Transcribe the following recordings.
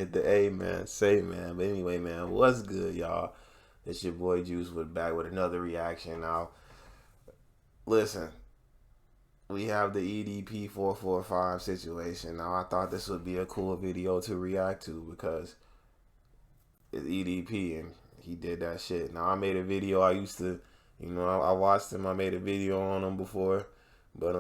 hit the A, man. Say, man. But anyway, man, what's good, y'all? It's your boy Juice with back with another reaction. Now, listen, we have the EDP445 situation. Now, I thought this would be a cool video to react to because it's EDP and he did that shit. Now, I made a video. I used to, I watched him. I made a video on him before, but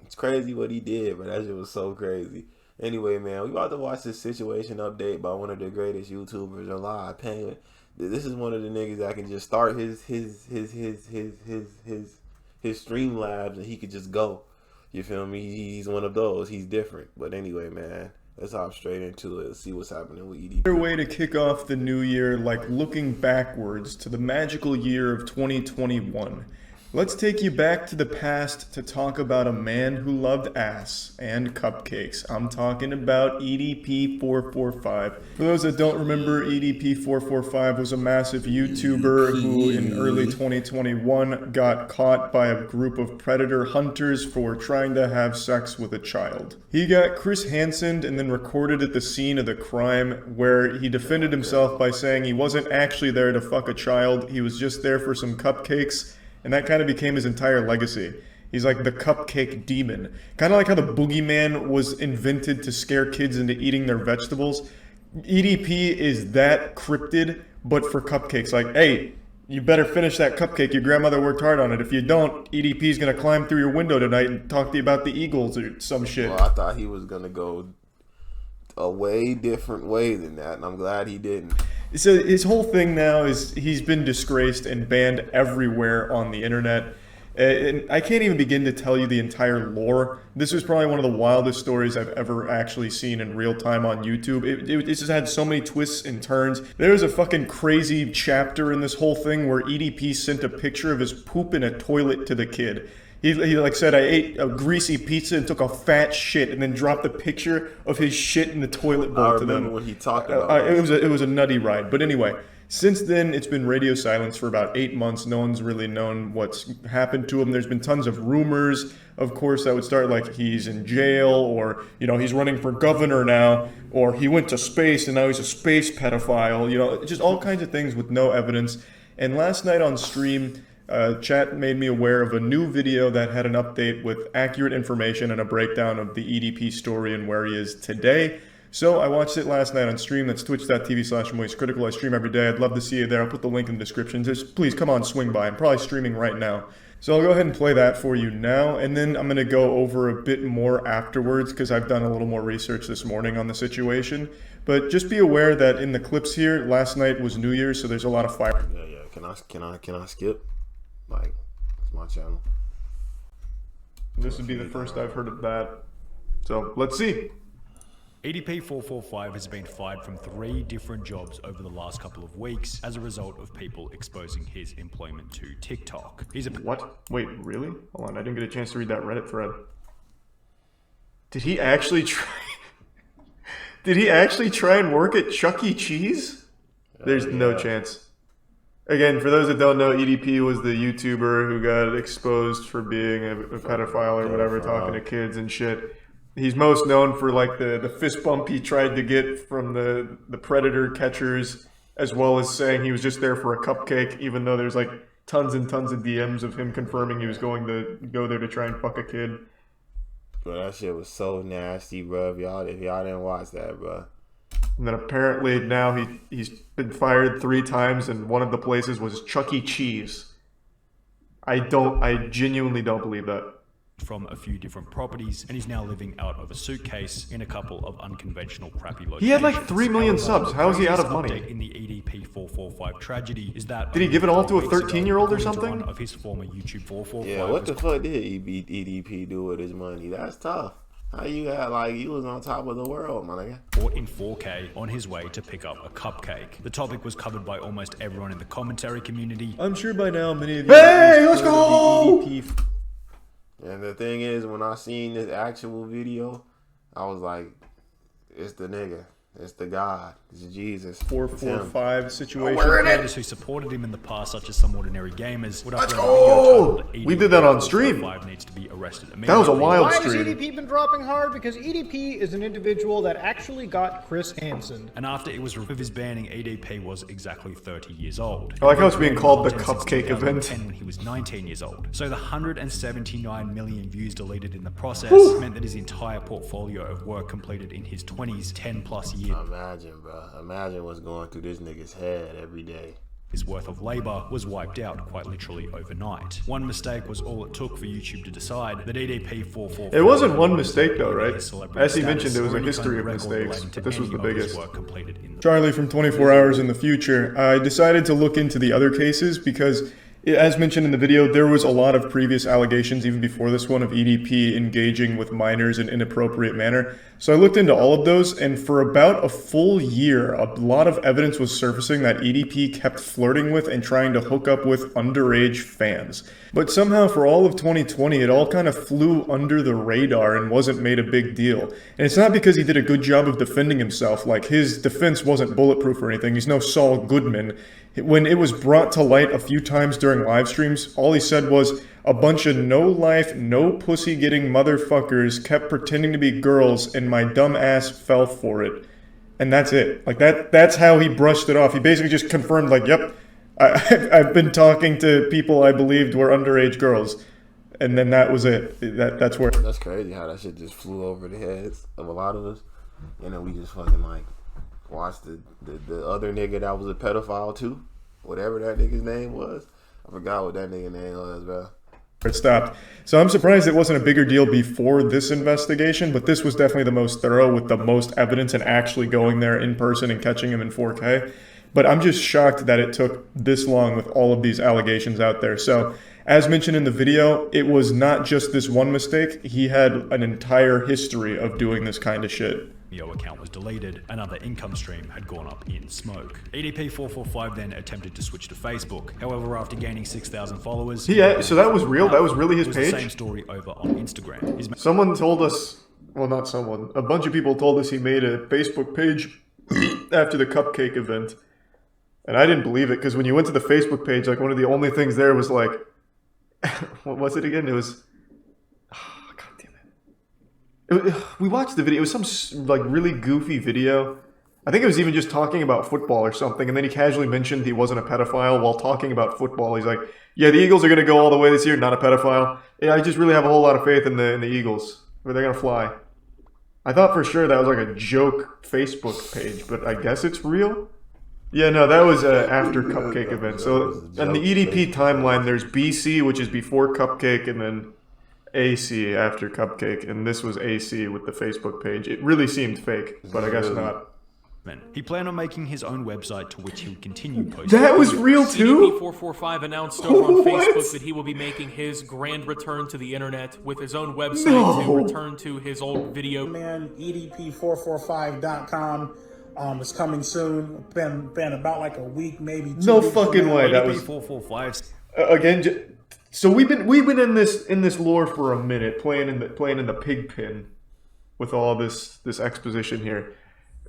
it's crazy what he did, but that shit was so crazy. Anyway, man, we about to watch this situation update by one of the greatest YouTubers alive. Penguin. This is one of the niggas that can just start his Streamlabs and he could just go. You feel me? He's one of those. He's different. But anyway, man, let's hop straight into it. Let's see what's happening with EDP. Another way to kick off the new year, like looking backwards to the magical year of 2021. Let's take you back to the past to talk about a man who loved ass and cupcakes. I'm talking about EDP445. For those that don't remember, EDP445 was a massive YouTuber who in early 2021 got caught by a group of predator hunters for trying to have sex with a child. He got Chris Hansened and then recorded at the scene of the crime where he defended himself by saying he wasn't actually there to fuck a child, he was just there for some cupcakes. And that kind of became his entire legacy. He's like the cupcake demon. Kind of like how the boogeyman was invented to scare kids into eating their vegetables. EDP is that cryptid, but for cupcakes. Like, hey, you better finish that cupcake. Your grandmother worked hard on it. If you don't, EDP is going to climb through your window tonight and talk to you about the Eagles or some shit. Well, I thought he was going to go a way different way than that, and I'm glad he didn't. So his whole thing now is he's been disgraced and banned everywhere on the internet. And I can't even begin to tell you the entire lore. This is probably one of the wildest stories I've ever actually seen in real time on YouTube. It just had so many twists and turns. There was a fucking crazy chapter in this whole thing where EDP sent a picture of his poop in a toilet to the kid. He like said, I ate a greasy pizza and took a fat shit, and then dropped a picture of his shit in the toilet bowl to them. I remember when he talked about it. It was a nutty ride. But anyway, since then, it's been radio silence for about 8 months. No one's really known what's happened to him. There's been tons of rumors, of course, that would start like he's in jail, or, he's running for governor now, or he went to space and now he's a space pedophile. Just all kinds of things with no evidence. And last night on stream, chat made me aware of a new video that had an update with accurate information and a breakdown of the EDP story and where he is today. So I watched it last night on stream. That's twitch.tv/moistcritical. I stream every day. I'd love to see you there. I'll put the link in the description. Just please come on, swing by. I'm probably streaming right now. So I'll go ahead and play that for you now, and then I'm going to go over a bit more afterwards because I've done a little more research this morning on the situation. But just be aware that in the clips here, last night was New Year's, so there's a lot of fire. Yeah. Can I skip? Like, it's my channel. This would be the first I've heard of that. So, let's see. EDP445 has been fired from 3 different jobs over the last couple of weeks as a result of people exposing his employment to TikTok. What? Wait, really? Hold on, I didn't get a chance to read that Reddit thread. Did he actually try... Did he actually try and work at Chuck E. Cheese? There's no chance. Again, for those that don't know, EDP was the YouTuber who got exposed for being a pedophile or whatever, talking to kids and shit. He's most known for like the fist bump he tried to get from the predator catchers, as well as saying he was just there for a cupcake, even though there's like tons and tons of DMs of him confirming he was going to go there to try and fuck a kid. Bro, that shit was so nasty, bro. If y'all didn't watch that, bro. And then apparently now he's been fired 3 times, and one of the places was Chuck E. Cheese. I genuinely don't believe that. From a few different properties, and he's now living out of a suitcase in a couple of unconventional crappy locations. He had like 3 million subs. How is he out of money? In the EDP445 tragedy is that did he give it all to a 13-year-old or something? One of his former YouTube 445. Yeah, what the fuck did EDP do with his money? That's tough. How you got, like, you was on top of the world, my nigga. Bought in 4K on his way to pick up a cupcake. The topic was covered by almost everyone in the commentary community. I'm sure by now many of you... Hey, let's go! And the thing is, when I seen this actual video, I was like, it's the nigga. It's the God. It's Jesus. 445 situation. Creators who supported him in the past, such as some ordinary gamers, would Let's upload a go! video titled We did that on stream. EDP445 needs to be arrested That was a immediately. wild Why has stream. EDP been dropping hard? Because EDP is an individual that actually got Chris Hansen. And after it was revealed of his banning, EDP was exactly 30 years old. I like how it's being called the Content since Cupcake event. 2010 when he was 19 years old. So the 179 million views deleted in the process meant that his entire portfolio of work completed in his 20s, 10 plus years. Imagine, bro. Imagine what's going through this nigga's head every day. His worth of labor was wiped out quite literally overnight. One mistake was all it took for YouTube to decide that EDP445. It wasn't one mistake though, right? his celebrity As he status mentioned, there was or a any history kind of record mistakes, relating to but this was any the of his biggest. work completed in the Charlie from 24 Hours in the Future. I decided to look into the other cases because, as mentioned in the video, there was a lot of previous allegations, even before this one, of EDP engaging with minors in inappropriate manner. So I looked into all of those, and for about a full year, a lot of evidence was surfacing that EDP kept flirting with and trying to hook up with underage fans. But somehow, for all of 2020, it all kind of flew under the radar and wasn't made a big deal. And it's not because he did a good job of defending himself. Like, his defense wasn't bulletproof or anything. He's no Saul Goodman. When it was brought to light a few times during live streams, all he said was, a bunch of no-life, no-pussy-getting motherfuckers kept pretending to be girls, and my dumb ass fell for it. And that's it. Like, that's how he brushed it off. He basically just confirmed, like, yep, I've been talking to people I believed were underage girls. And then that was it. That's where... That's crazy how that shit just flew over the heads of a lot of us. And then we just fucking, like, watched the other nigga that was a pedophile, too. Whatever that nigga's name was. I forgot what that nigga name was, bro. It stopped. So I'm surprised it wasn't a bigger deal before this investigation, but this was definitely the most thorough with the most evidence and actually going there in person and catching him in 4K. But I'm just shocked that it took this long with all of these allegations out there. So as mentioned in the video, it was not just this one mistake. He had an entire history of doing this kind of shit. Vimeo account was deleted, another income stream had gone up in smoke. EDP445 then attempted to switch to Facebook. However, after gaining 6,000 followers... So that was real? That was really his it was page? the same story over on Instagram. Someone told us, well, not someone, a bunch of people told us he made a Facebook page after the Cupcake event. And I didn't believe it, because when you went to the Facebook page, like, one of the only things there was like, what was it again? It was, oh, God damn it. We watched the video. It was some, like, really goofy video. I think it was even just talking about football or something, and then he casually mentioned he wasn't a pedophile while talking about football. He's like, yeah, the Eagles are going to go all the way this year, not a pedophile. Yeah, I just really have a whole lot of faith in the Eagles, where they're going to fly. I thought for sure that was like a joke Facebook page, but I guess it's real? Yeah, no, that was after Cupcake event. So, on the EDP timeline, there's BC, which is before Cupcake, and then AC after Cupcake, and this was AC with the Facebook page. It really seemed fake, but I guess not. He planned on making his own website to which he would continue posting. That was real too? EDP445 announced over on Facebook that he will be making his grand return to the internet with his own website to return to his old video. Man, EDP445.com. It's coming soon. Been about like a week, maybe 2 weeks. No fucking way. That was EDP445. Again. So we've been in this lore for a minute, playing in the pig pen with all this exposition here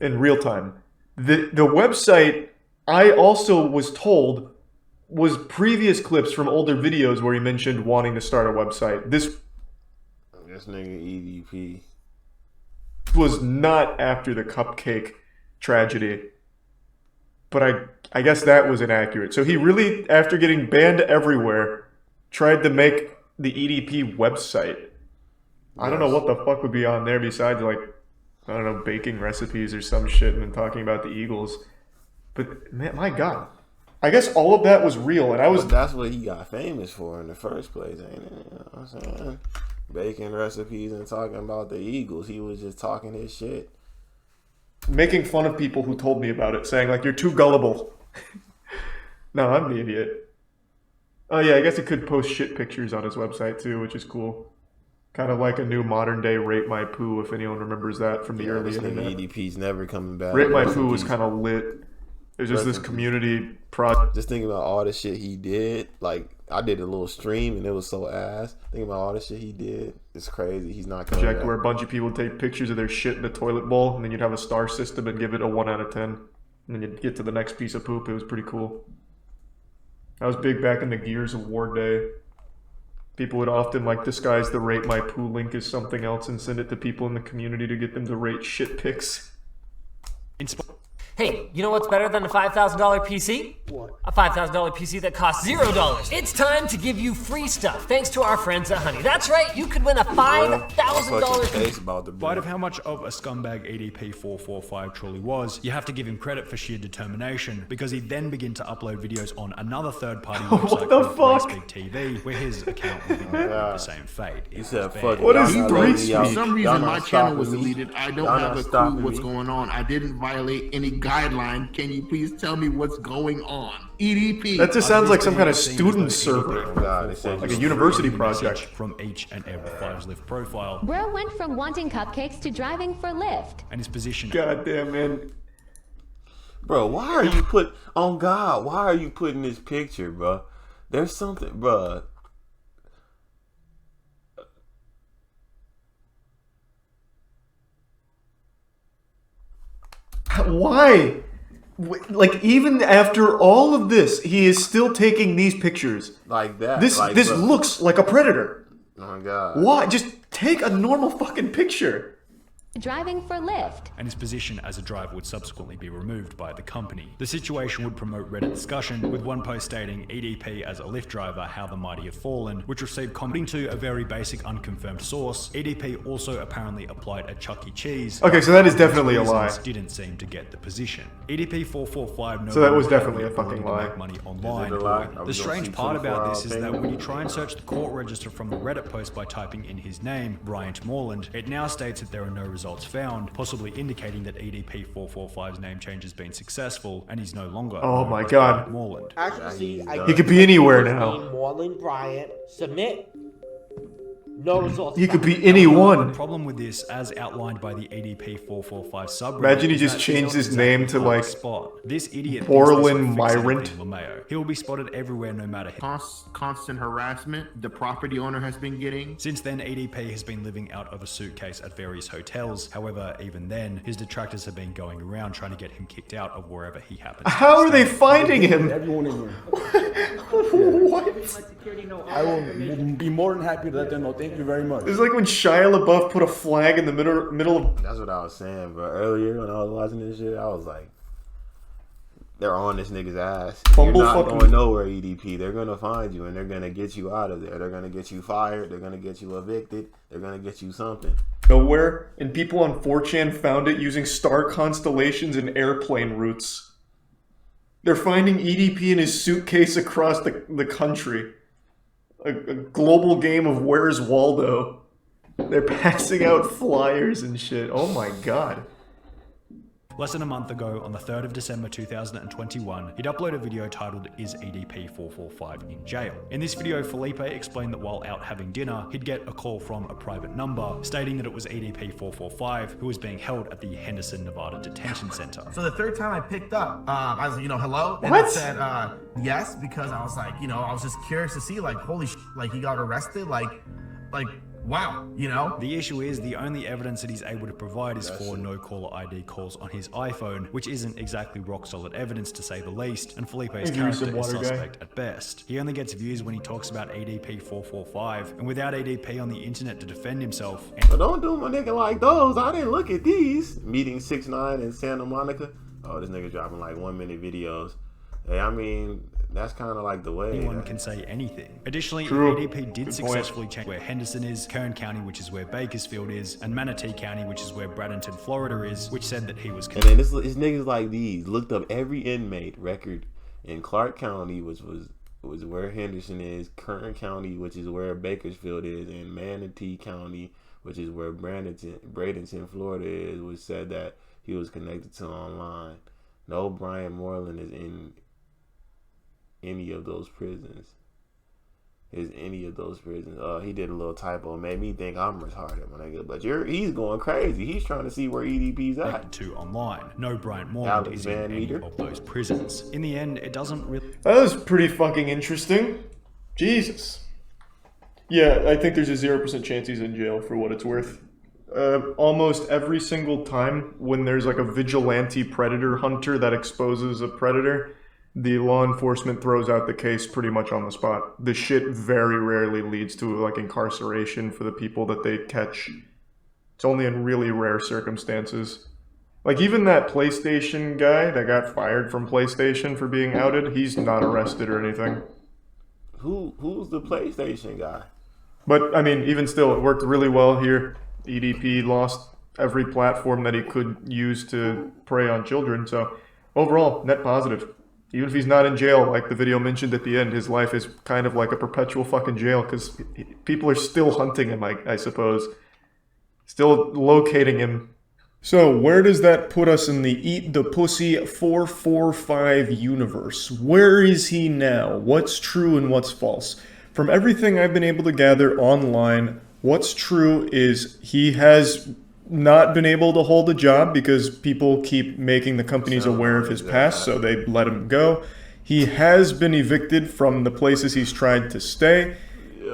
in real time. The website, I also was told, was previous clips from older videos where he mentioned wanting to start a website. This nigga EDP was not after the Cupcake tragedy, but I guess that was inaccurate. So he really, after getting banned everywhere, tried to make the EDP website. I don't know what the fuck would be on there besides, like, I don't know, baking recipes or some shit and then talking about the Eagles. But, man, my God. I guess all of that was real, and I was... But that's what he got famous for in the first place, ain't it? You know what I'm saying? Baking recipes and talking about the Eagles. He was just talking his shit. Making fun of people who told me about it, saying, like, you're too gullible. No, I'm the idiot. Oh, yeah, I guess he could post shit pictures on his website, too, which is cool. Kind of like a new modern-day Rate My Poo, if anyone remembers that from the early internet. EDP's never coming back. Rate My Poo was kind of lit. It was just this community project. Just thinking about all the shit he did. Like, I did a little stream and it was so ass. Thinking about all the shit he did. It's crazy. He's not coming back. Where a bunch of people take pictures of their shit in a toilet bowl, and then you'd have a star system and give it a 1 out of 10. And then you'd get to the next piece of poop. It was pretty cool. That was big back in the Gears of War day. People would often like disguise the rate my poo link as something else and send it to people in the community to get them to rate shit pics. Hey, you know what's better than a $5,000 PC? What? A $5,000 PC that costs $0. It's time to give you free stuff thanks to our friends at Honey. That's right, you could win a $5,000 PC. In spite of how much of a scumbag EDP445 truly was, you have to give him credit for sheer determination, because he then began to upload videos on another third-party website called Big TV, where his account would be met with the same fate. He said, "Fuck What is For 3 some reason, my channel was deleted. I don't have a clue what's going on. I didn't violate any guideline. Can you please tell me what's going on? EDP. That just sounds like some kind of student server. Like a university project. From each and every Fives Lift profile, Bro went from wanting cupcakes to driving for Lyft. and his position. Goddamn, man. Bro, why are you why are you putting this picture, bro? There's something, bro. Why? Like, even after all of this, he is still taking these pictures. Like that. This like, this bro. looks like a predator. Oh my god. Why? Just take a normal fucking picture. Driving for Lyft. And his position as a driver would subsequently be removed by the company. The situation would promote Reddit discussion, with one post stating EDP as a Lyft driver, how the mighty have fallen, which received commenting to a very basic unconfirmed source. EDP also apparently applied at Chuck E. Cheese. Okay, so that is definitely a lie. Didn't seem to get the position. EDP445 So that was definitely a fucking lie. Make money online. Is it a lie? The strange part about this is that when you try and search the court register from the Reddit post by typing in his name, Bryant Moreland, it now states that there are no results found, possibly indicating that EDP445's name change has been successful and he's no longer Oh my god. Moreland. Actually, see, I He could be anywhere now. Moreland Bryant, submit. No results. He could be The anyone. problem with this, as outlined by the EDP445 subreddit, Imagine he is just that changed he's his not name exactly to, hard like, spot. This idiot Borland thinks this will Myrant. fix anything LeMayo. He will be spotted everywhere no matter Constant harassment the property owner has been getting. Since then, EDP has been living out of a suitcase at various hotels. However, even then, his detractors have been going around trying to get him kicked out of wherever he happens. How are they finding him? Everyone in here. What? I will be more than happy to let them know. Thank you very much. It's like when Shia LaBeouf put a flag in the middle of... That's what I was saying, bro. Earlier when I was watching this shit, I was like, they're on this nigga's ass. You're not going nowhere, EDP. They're gonna find you and they're gonna get you out of there. They're gonna get you fired. They're gonna get you evicted. They're gonna get you something. Nowhere, and people on 4chan found it using star constellations and airplane routes. They're finding EDP in his suitcase across the country. A global game of Where's Waldo. They're passing out flyers and shit. Oh my god. Less than a month ago, on the 3rd of December 2021, he'd uploaded a video titled, "Is EDP445 in jail?" In this video, Felipe explained that while out having dinner, he'd get a call from a private number, stating that it was EDP445, who was being held at the Henderson, Nevada Detention Center. So the third time I picked up, I was, hello? And What? it said, yes, because I was like, I was just curious to see, like, holy like, he got arrested, like, wow, The issue is, the only evidence that he's able to provide is for no caller ID calls on his iPhone, which isn't exactly rock solid evidence to say the least, and Felipe's character is suspect at best. He only gets views when he talks about EDP445, and without EDP on the internet to defend himself. But don't do my nigga like those. I didn't look at these. Meeting 6ix9ine in Santa Monica. Oh, this nigga dropping like 1-minute videos. Hey, I mean, that's kind of like the way. Anyone can say anything. Additionally, True. EDP did Good successfully change where Henderson is, Kern County, which is where Bakersfield is, and Manatee County, which is where Bradenton, Florida is, which said that he was And then this niggas like these looked up every inmate record in Clark County, which was where Henderson is, Kern County, which is where Bakersfield is, and Manatee County, which is where Bradenton, Florida is, which said that he was connected to online. No Brian Moreland is in any of those prisons. any of those prisons. He did a little typo, made me think I'm retarded, my nigga. But he's going crazy. He's trying to see where EDP's at. To online. No Bryant Moreland is in any of those prisons. In the end, it doesn't really... That was pretty fucking interesting. Jesus. Yeah, I think there's a 0% chance he's in jail for what it's worth. Almost every single time when there's like a vigilante predator hunter that exposes a predator, the law enforcement throws out the case pretty much on the spot. The shit very rarely leads to like incarceration for the people that they catch. It's only in really rare circumstances. Like even that PlayStation guy that got fired from PlayStation for being outed, he's not arrested or anything. Who's the PlayStation guy? But I mean, even still, it worked really well here. EDP lost every platform that he could use to prey on children, so overall, net positive. Even if he's not in jail, like the video mentioned at the end, his life is kind of like a perpetual fucking jail because people are still hunting him, I suppose. Still locating him. So where does that put us in the Eat the Pussy 445 universe? Where is he now? What's true and what's false? From everything I've been able to gather online, what's true is he has not been able to hold a job because people keep making the companies aware of his past, so they let him go. He has been evicted from the places he's tried to stay.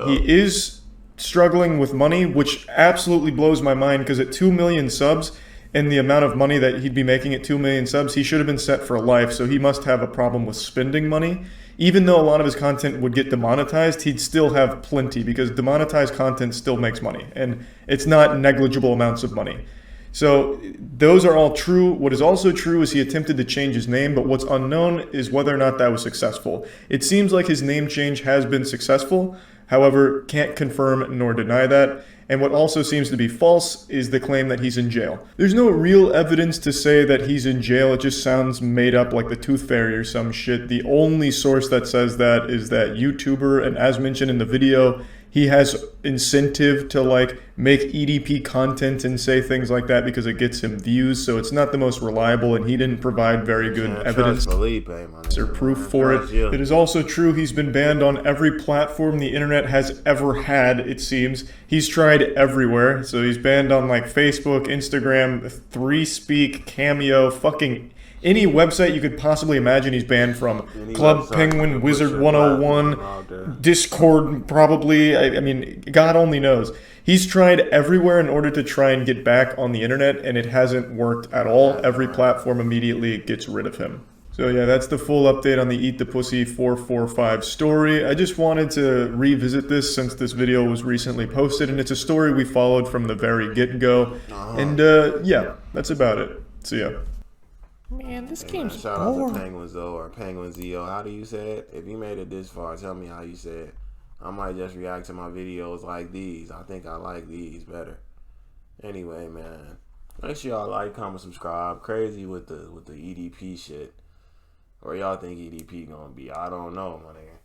He is struggling with money, which absolutely blows my mind because at 2 million subs and the amount of money that he'd be making at 2 million subs, he should have been set for life, so he must have a problem with spending money. Even though a lot of his content would get demonetized, he'd still have plenty because demonetized content still makes money and it's not negligible amounts of money. So those are all true. What is also true is he attempted to change his name, but what's unknown is whether or not that was successful. It seems like his name change has been successful, however, can't confirm nor deny that. And what also seems to be false is the claim that he's in jail. There's no real evidence to say that he's in jail. It just sounds made up like the Tooth Fairy or some shit. The only source that says that is that YouTuber, and as mentioned in the video, he has incentive to like make EDP content and say things like that because it gets him views, so it's not the most reliable and he didn't provide very good evidence or proof for it. It is also true he's been banned on every platform the internet has ever had, it seems. He's tried everywhere, so he's banned on like Facebook, Instagram, 3Speak, Cameo, fucking any website you could possibly imagine he's banned from. Club Penguin, Wizard 101, Discord probably. I mean, God only knows. He's tried everywhere in order to try and get back on the internet, and it hasn't worked at all. Every platform immediately gets rid of him. So yeah, that's the full update on the Eat the Pussy 445 story. I just wanted to revisit this since this video was recently posted, and it's a story we followed from the very get-go. And yeah, that's about it. See ya. Man, this game's shout boring. out to Penguin Zo or Penguin Zo. How do you say it? If you made it this far, tell me how you say it. I might just react to my videos like these. I think I like these better. Anyway, man, make sure y'all like, comment, subscribe. Crazy with the EDP shit. Or y'all think EDP gonna be? I don't know, my nigga.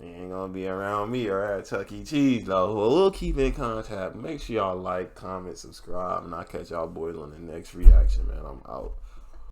He ain't gonna be around me or at Chuck E. Cheese though. Well, we'll keep in contact. Make sure y'all like, comment, subscribe, and I'll catch y'all boys on the next reaction, man. I'm out.